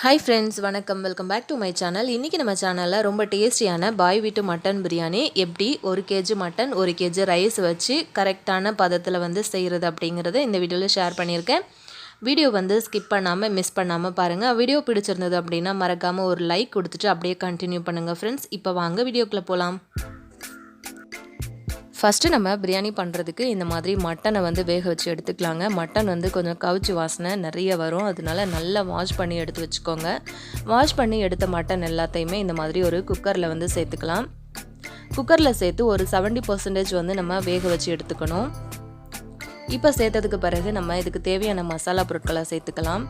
Hi friends, வணக்கம். Welcome back to my channel. இன்னைக்கு நம்ம சேனல்ல ரொம்ப டேஸ்டியான பாய் வீட்டு மட்டன் பிரியாணி எப்படி 1 kg மட்டன் 1 kg ரைஸ் வச்சு கரெக்டான பதத்துல வந்து செய்யறது அப்படிங்கறதை இந்த வீடியோல ஷேர் பண்ணியிருக்கேன். வீடியோ வந்து ஸ்கிப் பண்ணாம மிஸ் பண்ணாம பாருங்க. வீடியோ பிடிச்சிருந்தது அப்படினா மறக்காம ஒரு லைக் கொடுத்துட்டு அப்படியே கண்டினியூ பண்ணுங்க फ्रेंड्स. இப்போ வாங்க வீடியோக்குள்ள போலாம். ஃபர்ஸ்ட் நம்ம பிரியாணி பண்றதுக்கு இந்த மாதிரி மட்டனை வந்து வேக வச்சு எடுத்துக்கலாங்க. மட்டன் வந்து கொஞ்சம் கவுச்சி வாசனை நிறைய வரும். அதனால நல்லா வாஷ் பண்ணி எடுத்து வச்சுக்கோங்க. வாஷ் பண்ணி எடுத்த மட்டன் எல்லாத்தையுமே இந்த மாதிரி ஒரு குக்கர்ல வந்து சேர்த்துக்கலாம். குக்கர்ல சேர்த்து ஒரு 70% வந்து நம்ம வேக வச்சு எடுத்துக்கணும். இப்போ சேர்த்ததுக்கு பிறகு நம்ம இதுக்கு தேவையான மசாலா பொருட்களை சேர்த்துக்கலாம்.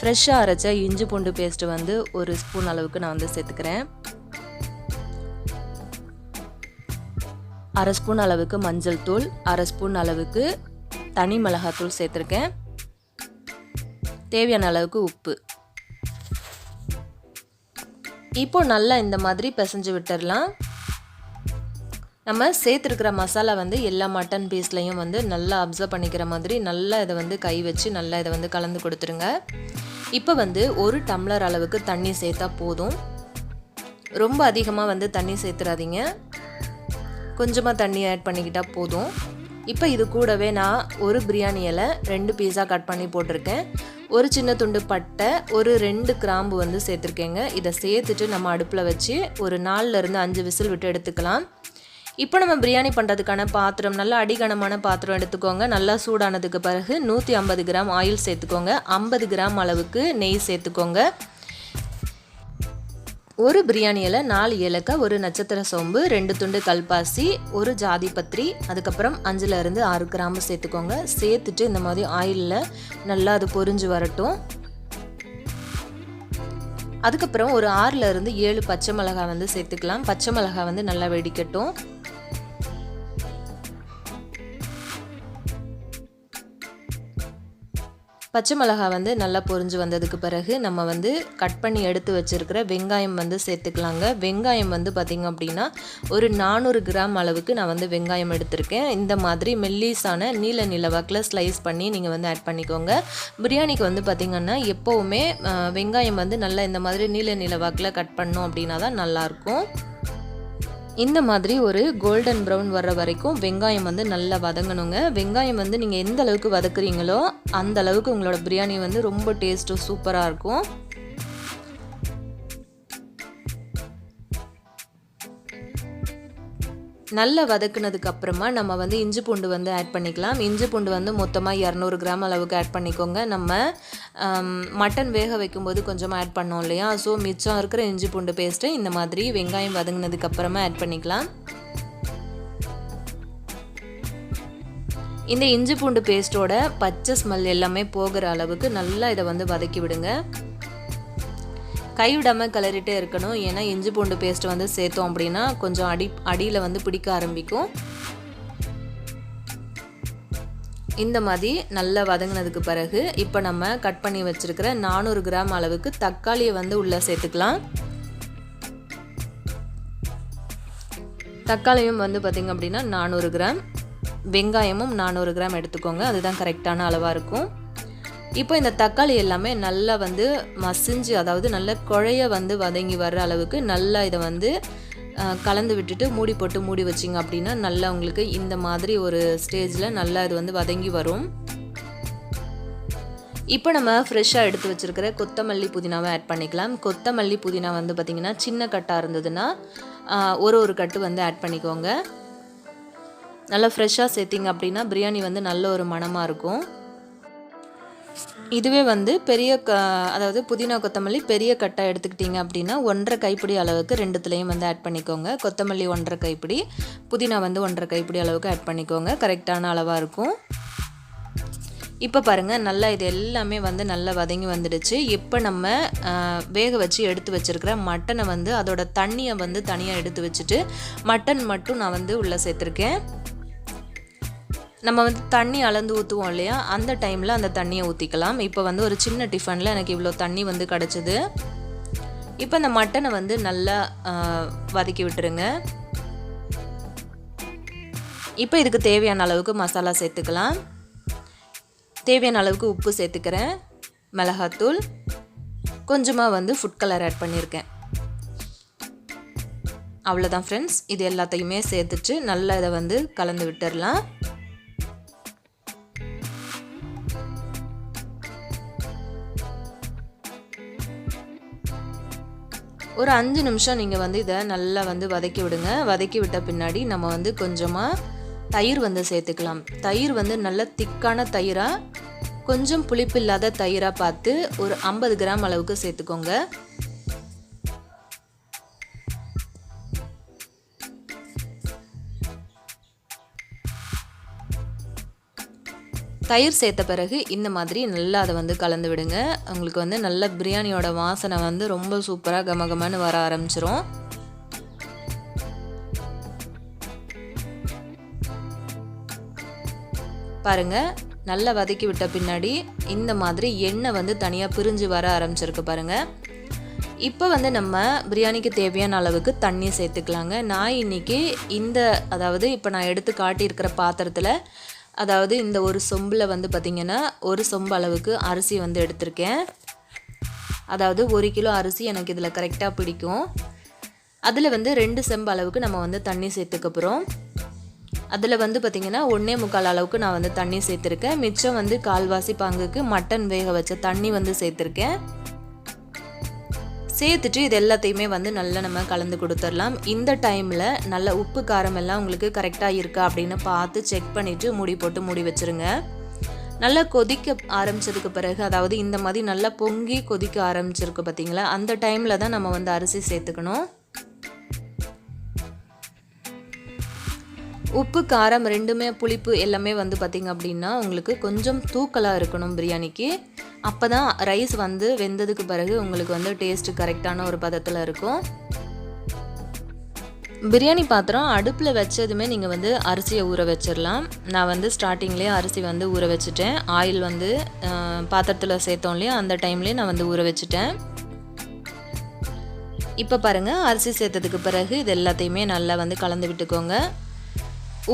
ஃப்ரெஷ்ஷா அரைச்ச இஞ்சி பூண்டு பேஸ்ட் வந்து 1 ஸ்பூன் அளவுக்கு நான் வந்து சேர்த்துக்கிறேன். 1/2 ஸ்பூன் அளவுக்கு மஞ்சள் தூள், 1/2 ஸ்பூன் அளவுக்கு தனி மிளகாய் தூள் சேர்த்திருக்கேன். தேவையான அளவுக்கு உப்பு. இப்போ நல்லா இந்த மாதிரி பிசைஞ்சு விட்டுறலாம். நம்ம சேர்த்திருக்கிற மசாலா வந்து எல்லா மட்டன் பீஸ்லயும் வந்து நல்லா அப்சர்வ் பண்ணிக்கிற மாதிரி நல்லா இதை வந்து கை வச்சு நல்லா இதை வந்து கலந்து கொடுத்துருங்க. இப்போ வந்து 1 டம்ளர் அளவுக்கு தண்ணி சேர்த்தா போதும். ரொம்ப அதிகமாக வந்து தண்ணி சேர்த்துறாதீங்க. கொஞ்சமாக தண்ணி ஆட் பண்ணிக்கிட்டா போதும். இப்போ இது கூடவே நான் ஒரு பிரியாணி இலை 2 பீஸா கட் பண்ணி போட்டிருக்கேன். ஒரு சின்ன துண்டு பட்டை, ஒரு 2 கிராம்பு வந்து சேர்த்துருக்கேங்க. இதை சேர்த்துட்டு நம்ம அடுப்பில் வச்சு ஒரு 4லேருந்து 5 விசில் விட்டு எடுத்துக்கலாம். இப்போ நம்ம பிரியாணி பண்ணுறதுக்கான பாத்திரம் நல்லா அடிகனமான பாத்திரம் எடுத்துக்கோங்க. நல்லா சூடானதுக்கு பிறகு 150 கிராம் ஆயில் சேர்த்துக்கோங்க. 50 கிராம் அளவுக்கு நெய் சேர்த்துக்கோங்க. ஒரு பிரியாணி இலை, 4 ஏலக்காய், ஒரு நட்சத்திர சோம்பு, 2 துண்டு கல்பாசி, ஒரு ஜாதி பத்திரி, அதுக்கப்புறம் 5லேருந்து 6 கிராம்பு சேர்த்துக்கோங்க. சேர்த்துட்டு இந்த மாதிரி ஆயிலில் நல்லா அது பொரிஞ்சு வரட்டும். அதுக்கப்புறம் ஒரு 6லேருந்து 7 பச்சை மிளகாய் வந்து சேர்த்துக்கலாம். பச்சை மிளகாய் வந்து நல்லா வெடிக்கட்டும். பச்சை மிளகாய் வந்து நல்லா பொரிஞ்சு வந்ததுக்கு பிறகு நம்ம வந்து கட் பண்ணி எடுத்து வச்சிருக்கிற வெங்காயம் வந்து சேர்த்துக்கலாங்க. வெங்காயம் வந்து பார்த்திங்க அப்படின்னா ஒரு 400 கிராம் அளவுக்கு நான் வந்து வெங்காயம் எடுத்திருக்கேன். இந்த மாதிரி மெல்லிஸான நீல வாக்கில் ஸ்லைஸ் பண்ணி நீங்கள் வந்து ஆட் பண்ணிக்கோங்க. பிரியாணிக்கு வந்து பார்த்திங்கன்னா எப்போவுமே வெங்காயம் வந்து நல்லா இந்த மாதிரி நீல வாக்கில் கட் பண்ணோம் அப்படின்னா தான் நல்லாயிருக்கும். இந்த மாதிரி ஒரு கோல்டன் ப்ரௌன் வர்ற வரைக்கும் வெங்காயம் வந்து நல்லா வதங்கணுங்க. வெங்காயம் வந்து நீங்கள் எந்த அளவுக்கு வதக்குறீங்களோ அந்த அளவுக்கு உங்களோட பிரியாணி வந்து ரொம்ப டேஸ்ட்டும் சூப்பராக இருக்கும். நல்லா வதக்குனதுக்கு அப்புறமா நம்ம வந்து இஞ்சி பூண்டு வந்து ஆட் பண்ணிக்கலாம். இஞ்சி பூண்டு வந்து மொத்தமாக 200 கிராம் அளவுக்கு ஆட் பண்ணிக்கோங்க. நம்ம மட்டன் வேக வைக்கும்போது கொஞ்சமாக ஆட் பண்ணோம் இல்லையா, ஸோ மிச்சம் இருக்கிற இஞ்சி பூண்டு பேஸ்ட்டு இந்த மாதிரி வெங்காயம் வதங்கினதுக்கு அப்புறமா ஆட் பண்ணிக்கலாம். இந்த இஞ்சி பூண்டு பேஸ்ட்டோட பச்சை ஸ்மெல் எல்லாமே போகிற அளவுக்கு நல்லா இதை வந்து வதக்கி விடுங்க. கைவிடாமல் கிளறிட்டே இருக்கணும். ஏன்னா இஞ்சி பூண்டு பேஸ்ட் வந்து சேர்த்தோம் அப்படின்னா கொஞ்சம் அடியில் வந்து பிடிக்க ஆரம்பிக்கும். இந்த மாதிரி நல்லா வதங்கினதுக்கு பிறகு இப்போ நம்ம கட் பண்ணி வச்சிருக்கிற 400 கிராம் அளவுக்கு தக்காளியை வந்து உள்ளே சேர்த்துக்கலாம். தக்காளியும் வந்து பார்த்திங்க அப்படின்னா 400 கிராம், வெங்காயமும் 400 கிராம் எடுத்துக்கோங்க. அதுதான் கரெக்டான அளவாக இருக்கும். இப்போ இந்த தக்காளி எல்லாமே நல்லா வந்து மசிஞ்சு, அதாவது நல்லா குழைய வந்து வதங்கி வர்ற அளவுக்கு நல்லா இதை வந்து கலந்து விட்டுட்டு மூடி போட்டு மூடி வச்சிங்க அப்படின்னா நல்லா உங்களுக்கு இந்த மாதிரி ஒரு ஸ்டேஜில் நல்லா இது வந்து வதங்கி வரும். இப்போ நம்ம ஃப்ரெஷ்ஷாக எடுத்து வச்சுருக்கிற கொத்தமல்லி புதினாவை ஆட் பண்ணிக்கலாம். கொத்தமல்லி புதினா வந்து பார்த்திங்கன்னா சின்ன கட்டாக இருந்ததுன்னா ஒரு கட்டு வந்து ஆட் பண்ணிக்கோங்க. நல்லா ஃப்ரெஷ்ஷாக சேர்த்திங்க அப்படின்னா பிரியாணி வந்து நல்ல ஒரு மணமாக இருக்கும். இதுவே வந்து அதாவது புதினா கொத்தமல்லி பெரிய கட்டாக எடுத்துக்கிட்டிங்க அப்படின்னா 1.5 கைப்பிடி அளவுக்கு ரெண்டுத்துலேயும் வந்து ஆட் பண்ணிக்கோங்க. கொத்தமல்லி 1.5 கைப்பிடி, புதினா வந்து 1.5 கைப்பிடி அளவுக்கு ஆட் பண்ணிக்கோங்க. கரெக்டான அளவாக இருக்கும். இப்போ பாருங்கள் நல்லா இது எல்லாமே வந்து நல்லா வதங்கி வந்துடுச்சு. இப்போ நம்ம வேக வச்சு எடுத்து வச்சுருக்கிற மட்டனை வந்து அதோட தண்ணியை வந்து தனியாக எடுத்து வச்சுட்டு மட்டன் மட்டும் நான் வந்து உள்ளே சேர்த்துருக்கேன். நம்ம வந்து தண்ணி அளந்து ஊற்றுவோம் இல்லையா, அந்த டைமில் அந்த தண்ணியை ஊற்றிக்கலாம். இப்போ வந்து ஒரு சின்ன டிஃபனில் எனக்கு இவ்வளோ தண்ணி வந்து கிடச்சிது. இப்போ இந்த மட்டனை வந்து நல்லா வதக்கி விட்டுருங்க. இப்போ இதுக்கு தேவையான அளவுக்கு மசாலா சேர்த்துக்கலாம். தேவையான அளவுக்கு உப்பு சேர்த்துக்கிறேன். மிளகாத்தூள், கொஞ்சமாக வந்து ஃபுட் கலர் ஆட் பண்ணியிருக்கேன். அவ்வளோதான் ஃப்ரெண்ட்ஸ். இது எல்லாத்தையுமே சேர்த்துட்டு நல்லா இதை வந்து கலந்து விட்டுடலாம். ஒரு 5 நிமிஷம் நீங்கள் வந்து இதை நல்லா வந்து வதக்கி விடுங்க. வதக்கி விட்ட பின்னாடி நம்ம வந்து கொஞ்சமாக தயிர் வந்து சேர்த்துக்கலாம். தயிர் வந்து நல்ல திக்கான தயிராக, கொஞ்சம் புளிப்பு இல்லாத தயிராக பார்த்து ஒரு 50 கிராம் அளவுக்கு சேர்த்துக்கோங்க. தயிர் சேர்த்த பிறகு இந்த மாதிரி நல்லா அதை வந்து கலந்து விடுங்க. உங்களுக்கு வந்து நல்ல பிரியாணியோட வாசனை வந்து ரொம்ப சூப்பராக கமகமன்னு வர ஆரம்பிச்சிரும். பாருங்க, நல்லா வதக்கி விட்ட பின்னாடி இந்த மாதிரி எண்ணெய் வந்து தனியாக பிரிஞ்சு வர ஆரம்பிச்சிருக்கு பாருங்க. இப்போ வந்து நம்ம பிரியாணிக்கு தேவையான அளவுக்கு தண்ணி சேர்த்துக்கலாங்க. நான் இன்னைக்கு அதாவது இப்போ நான் எடுத்து காட்டியிருக்கிற பாத்திரத்தில், அதாவது இந்த ஒரு சொம்பில் வந்து பார்த்திங்கன்னா ஒரு சொம்பு அளவுக்கு அரிசி வந்து எடுத்திருக்கேன். அதாவது 1 கிலோ அரிசி எனக்கு இதில் கரெக்டாக பிடிக்கும். அதில் வந்து 2 செம்பு அளவுக்கு நம்ம வந்து தண்ணி சேர்த்துக்க போகிறோம். அதில் வந்து பார்த்திங்கன்னா 1.25 அளவுக்கு நான் வந்து தண்ணி சேர்த்துருக்கேன். மிச்சம் வந்து 1/4 பங்குக்கு மட்டன் வேக வச்ச தண்ணி வந்து சேர்த்துருக்கேன். சேர்த்துட்டு இது எல்லாத்தையுமே வந்து நல்லா நம்ம கலந்து கொடுத்துடலாம். இந்த டைமில் நல்ல உப்பு காரம் எல்லாம் உங்களுக்கு கரெக்டாக இருக்கா அப்படின்னு பார்த்து செக் பண்ணிவிட்டு மூடி போட்டு மூடி வச்சுருங்க. நல்லா கொதிக்க ஆரம்பித்ததுக்கு பிறகு, அதாவது இந்த மாதிரி நல்லா பொங்கி கொதிக்க ஆரம்பிச்சிருக்கு பார்த்தீங்களா, அந்த டைமில் தான் நம்ம வந்து அரிசி சேர்த்துக்கணும். உப்பு காரம் ரெண்டுமே, புளிப்பு எல்லாமே வந்து பார்த்திங்க அப்படின்னா உங்களுக்கு கொஞ்சம் தூக்கலாக இருக்கணும் பிரியாணிக்கு. அப்போ தான் ரைஸ் வந்து வெந்ததுக்கு பிறகு உங்களுக்கு வந்து டேஸ்ட்டு கரெக்டான ஒரு பதத்தில் இருக்கும். பிரியாணி பாத்திரம் அடுப்பில் வச்சதுமே நீங்கள் வந்து அரிசியை ஊற வச்சிடலாம். நான் வந்து ஸ்டார்டிங்லேயே அரிசி வந்து ஊற வச்சுட்டேன். ஆயில் வந்து பாத்திரத்தில் சேர்த்தோம் இல்லையா, அந்த டைம்லேயே நான் வந்து ஊற வச்சுட்டேன். இப்போ பாருங்கள், அரிசி சேர்த்ததுக்கு பிறகு இது எல்லாத்தையுமே நல்லா வந்து கலந்து விட்டுக்கோங்க.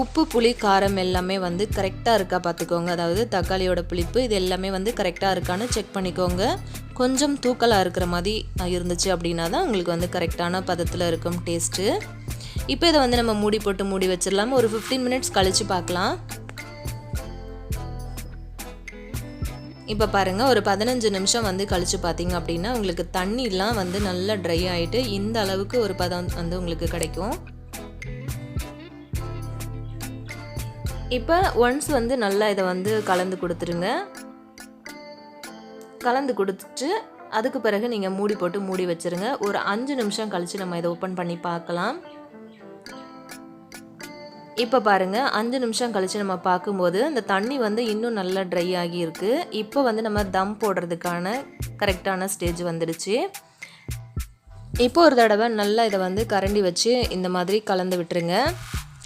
உப்பு, புளி, காரம் எல்லாமே வந்து கரெக்டாக இருக்கா பார்த்துக்கோங்க. அதாவது தக்காளியோட புளிப்பு இது எல்லாமே வந்து கரெக்டாக இருக்கான்னு செக் பண்ணிக்கோங்க. கொஞ்சம் தூக்கலாக இருக்கிற மாதிரி இருந்துச்சு அப்படின்னா தான் உங்களுக்கு வந்து கரெக்டான பதத்தில் இருக்கும் டேஸ்ட்டு. இப்போ இதை வந்து நம்ம மூடி போட்டு மூடி வச்சிடலாம். ஒரு 15 மினிட்ஸ் கழித்து பார்க்கலாம். இப்போ பாருங்கள், ஒரு 15 நிமிஷம் வந்து கழித்து பார்த்தீங்க அப்படின்னா உங்களுக்கு தண்ணிலாம் வந்து நல்லா ட்ரை ஆகிட்டு இந்த அளவுக்கு ஒரு பதம் வந்து உங்களுக்கு கிடைக்கும். இப்போ ஒன்ஸ் வந்து நல்லா இதை வந்து கலந்து கொடுத்துருங்க. கலந்து கொடுத்துட்டு அதுக்கு பிறகு நீங்கள் மூடி போட்டு மூடி வச்சுருங்க. ஒரு 5 நிமிஷம் கழித்து நம்ம இதை ஓப்பன் பண்ணி பார்க்கலாம். இப்போ பாருங்கள், 5 நிமிஷம் கழித்து நம்ம பார்க்கும்போது இந்த தண்ணி வந்து இன்னும் நல்லா ட்ரை ஆகி இருக்குது. இப்போ வந்து நம்ம தம் போடுறதுக்கான கரெக்டான ஸ்டேஜ் வந்துடுச்சு. இப்போ ஒரு தடவை நல்லா இதை வந்து கரண்டி வச்சு இந்த மாதிரி கலந்து விட்டுருங்க.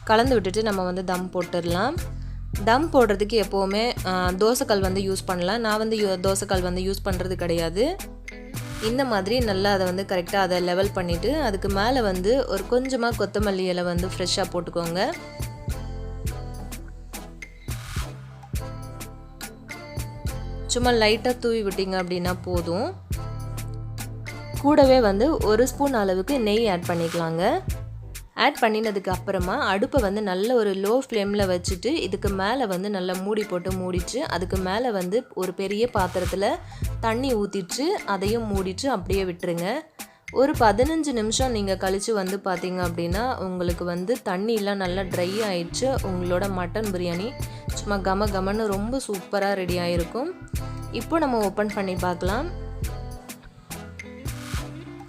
கலந்து விட்டுட்டு நம்ம வந்து தம் போட்டுடலாம். தம் போடுறதுக்கு எப்போவுமே தோசைக்கல் வந்து யூஸ் பண்ணலாம். நான் வந்து தோசைக்கல் வந்து யூஸ் பண்ணுறது கிடையாது. இந்த மாதிரி நல்லா அதை வந்து கரெக்டாக அதை லெவல் பண்ணிவிட்டு அதுக்கு மேலே வந்து ஒரு கொஞ்சமாக கொத்தமல்லி இலை வந்து ஃப்ரெஷ்ஷாக போட்டுக்கோங்க. சும்மா லைட்டாக தூவி விட்டீங்க அப்படின்னா போதும். கூடவே வந்து 1 ஸ்பூன் அளவுக்கு நெய் ஆட் பண்ணிக்கலாங்க. ஆட் பண்ணினதுக்கு அப்புறமா அடுப்பை வந்து நல்ல ஒரு லோ ஃப்ளேமில் வச்சுட்டு இதுக்கு மேலே வந்து நல்லா மூடி போட்டு மூடிட்டு அதுக்கு மேலே வந்து ஒரு பெரிய பாத்திரத்தில் தண்ணி ஊற்றிட்டு அதையும் மூடிட்டு அப்படியே விட்டுருங்க. ஒரு 15 நிமிஷம் நீங்கள் கழித்து வந்து பார்த்தீங்க அப்படின்னா உங்களுக்கு வந்து தண்ணியெலாம் நல்லா ட்ரை ஆகிடுச்சு. உங்களோட மட்டன் பிரியாணி சும்மா கம கமன்னு ரொம்ப சூப்பராக ரெடி ஆகிருக்கும். இப்போ நம்ம ஓப்பன் பண்ணி பார்க்கலாம்.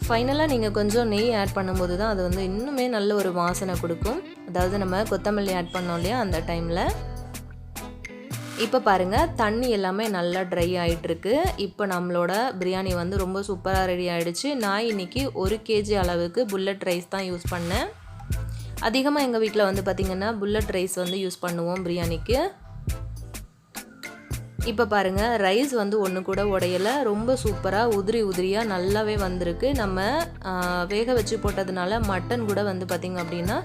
ஃபைனலாக நீங்கள் கொஞ்சம் நெய் ஆட் பண்ணும்போது தான் அது வந்து இன்னுமே நல்ல ஒரு வாசனை கொடுக்கும். அதாவது நம்ம கொத்தமல்லி ஆட் பண்ணோம் இல்லையா, அந்த டைமில். இப்போ பாருங்கள், தண்ணி எல்லாமே நல்லா ட்ரை ஆகிட்டுருக்கு. இப்போ நம்மளோட பிரியாணி வந்து ரொம்ப சூப்பராக ரெடி ஆகிடுச்சு. நான் இன்றைக்கி 1 kg அளவுக்கு புல்லட் ரைஸ் தான் யூஸ் பண்ணேன். அதிகமாக எங்கள் வீட்டில் வந்து பார்த்திங்கன்னா புல்லட் ரைஸ் வந்து யூஸ் பண்ணுவோம் பிரியாணிக்கு. இப்போ பாருங்கள், ரைஸ் வந்து ஒன்று கூட உடையலை, ரொம்ப சூப்பராக உதிரி உதிரியாக நல்லாவே வந்திருக்கு. நம்ம வேக வச்சு போட்டதுனால மட்டன் கூட வந்து பார்த்திங்க அப்படின்னா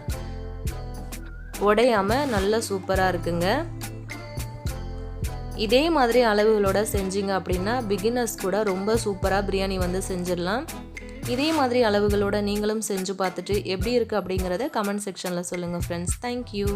உடையாமல் நல்லா சூப்பராக இருக்குங்க. இதே மாதிரி அளவுகளோட செஞ்சீங்க அப்படின்னா பிகினர்ஸ் கூட ரொம்ப சூப்பராக பிரியாணி வந்து செஞ்சிடலாம். இதே மாதிரி அளவுகளோட நீங்களும் செஞ்சு பார்த்துட்டு எப்படி இருக்குது அப்படிங்கிறத கமெண்ட் செக்ஷனில் சொல்லுங்கள் ஃப்ரெண்ட்ஸ். தேங்க்யூ.